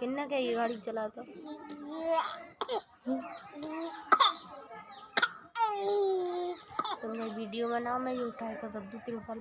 किन्ना क्या ये गाड़ी चलाता तो मैं वीडियो में नाम है जो उठाएगा तब 2-3 साल